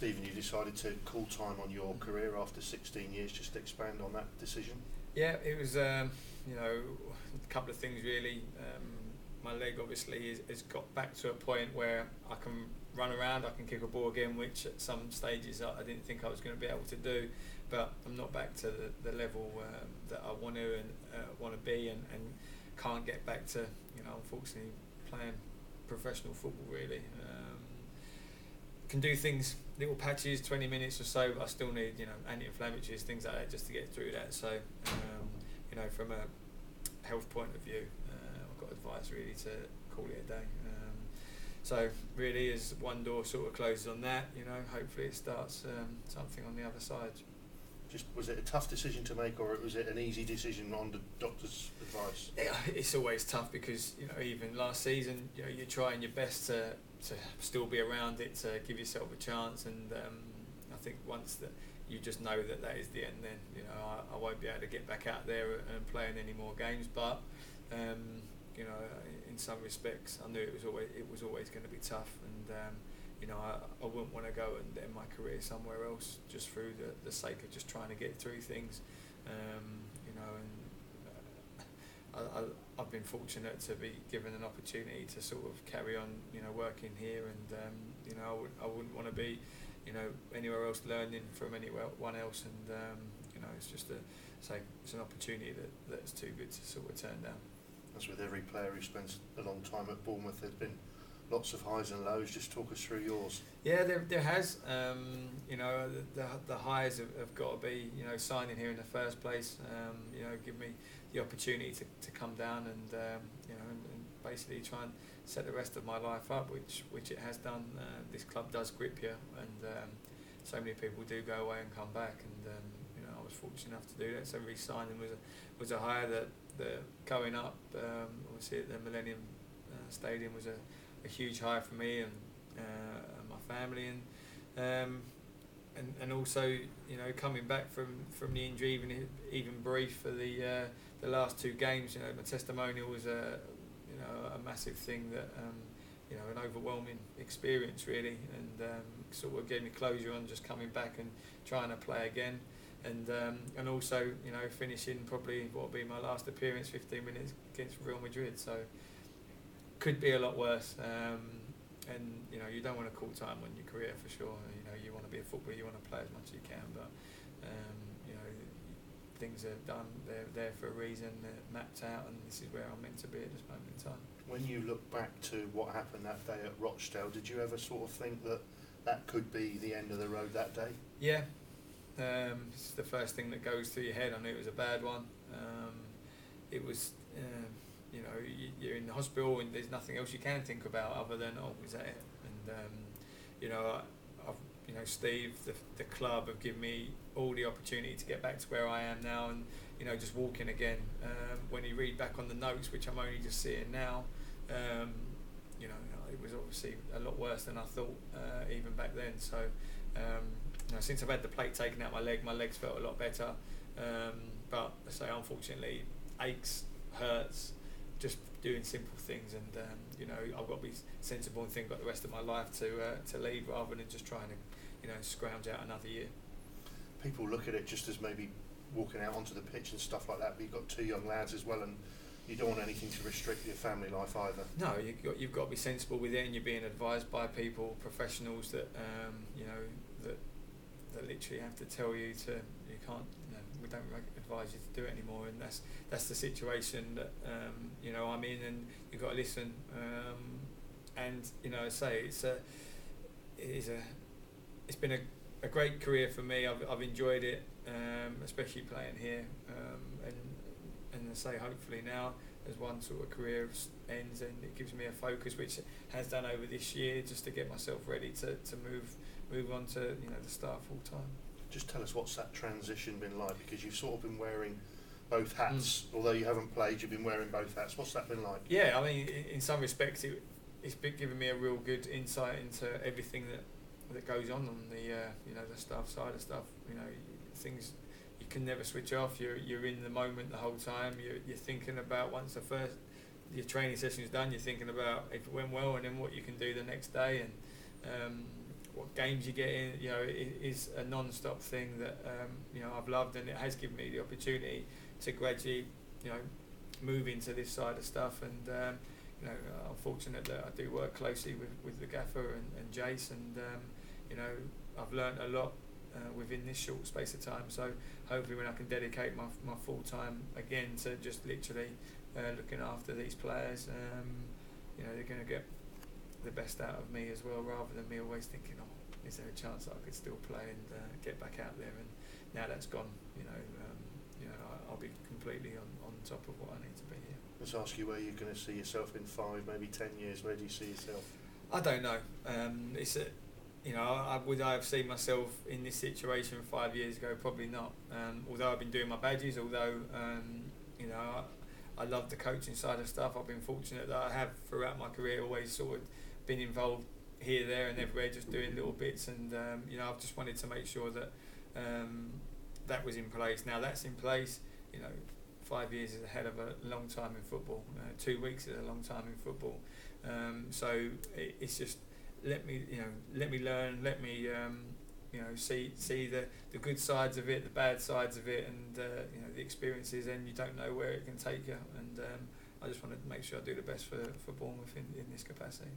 Stephen, you decided to call time on your career after 16 years. Just expand on that decision. Yeah, it was a couple of things really. My leg obviously has got back to a point where I can run around, I can kick a ball again, which at some stages I didn't think I was going to be able to do, but I'm not back to the level that I want to be, and can't get back to, unfortunately, playing professional football really. Can do things, little patches, 20 minutes or so, but I still need, anti-inflammatories, things like that, just to get through that. So, from a health point of view, I've got advice really to call it a day. So really, as one door sort of closes on that, hopefully it starts something on the other side. Just, was it a tough decision to make, or was it an easy decision on the doctor's advice? Yeah, it's always tough because, even last season, you're trying your best to still be around it, to give yourself a chance, and I think once that you just know that is the end, then I won't be able to get back out there and play in any more games. But in some respects, I knew it was always going to be tough, and I wouldn't want to go and end my career somewhere else just through the sake of just trying to get through things. I've been fortunate to be given an opportunity to sort of carry on, working here, and I wouldn't want to be, anywhere else learning from anyone else, and it's just it's an opportunity that's too good to sort of turn down. As with every player who spends a long time at Bournemouth, there's been lots of highs and lows. Just talk us through yours. Yeah, there has. The highs have got to be, signing here in the first place. Give me the opportunity to come down and and basically try and set the rest of my life up, which it has done. This club does grip you, and so many people do go away and come back, and I was fortunate enough to do that. So re-signing was a hire that going up, obviously at the Millennium Stadium, was a huge hire for me and my family, and also coming back from the injury, even brief for the last two games. My testimonial was a massive thing that an overwhelming experience really, and sort of gave me closure on just coming back and trying to play again, and also finishing probably what will be my last appearance, 15 minutes against Real Madrid. So could be a lot worse, and you don't want to call time on your career for sure. You want to be a footballer, you want to play as much as you can, but things are done, they're there for a reason, they're mapped out, and this is where I'm meant to be at this moment in time. When you look back to what happened that day at Rochdale, did you ever sort of think that could be the end of the road that day? Yeah, it's the first thing that goes through your head. I knew it was a bad one. It was, you're in the hospital and there's nothing else you can think about other than, is that it? And Steve, the club have given me all the opportunity to get back to where I am now, and just walking again. When you read back on the notes, which I'm only just seeing now, it was obviously a lot worse than I thought even back then. So since I've had the plate taken out my legs felt a lot better. But I say, unfortunately, aches, hurts, just doing simple things, and I've got to be sensible and think about the rest of my life to leave, rather than just trying to scrounge out another year. People look at it just as maybe walking out onto the pitch and stuff like that, but you've got two young lads as well, and you don't want anything to restrict your family life either. No, you've got to be sensible with it, and you're being advised by people, professionals that that literally have to tell you you can't. We don't advise you to do it anymore, and that's the situation that I'm in, and you've got to listen. And it's been a great career for me. I've enjoyed it, especially playing here, and I say hopefully now, as one sort of career ends, and it gives me a focus, which it has done over this year, just to get myself ready to move on to the start full time. Just tell us, what's that transition been like, because you've sort of been wearing both hats. Although you haven't played, you've been wearing both hats. What's that been like? Yeah, I mean, in some respects, it's been giving me a real good insight into everything that goes on the staff side of stuff. Things you can never switch off. You're in the moment the whole time. You're thinking about, once your training session is done, you're thinking about if it went well, and then what you can do the next day. And what games you get in. You know, it is a non-stop thing that you know, I've loved, and it has given me the opportunity to gradually, you know, move into this side of stuff. And you know, I'm fortunate that I do work closely with the gaffer and Jace, and you know, I've learnt a lot within this short space of time. So hopefully, when I can dedicate my full time again to just literally looking after these players, you know, they're going to get the best out of me as well, rather than me always thinking, oh, is there a chance that I could still play and get back out there? And now that's gone, you know, I'll be completely on top of what I need to be here. Let's ask you where you're going to see yourself in 5, maybe 10 years. Where do you see yourself? I don't know. It's a, you know, would I have seen myself in this situation 5 years ago? Probably not. Although I've been doing my badges, although you know, I love the coaching side of stuff. I've been fortunate that I have throughout my career always sort of been involved here, there, and everywhere, just doing little bits. And you know, I've just wanted to make sure that that was in place. Now that's in place. You know, 5 years is a hell of a long time in football. 2 weeks is a long time in football. So it's just let me learn, let me you know, see the good sides of it, the bad sides of it, and you know, the experiences. And you don't know where it can take you. And I just want to make sure I do the best for Bournemouth in this capacity.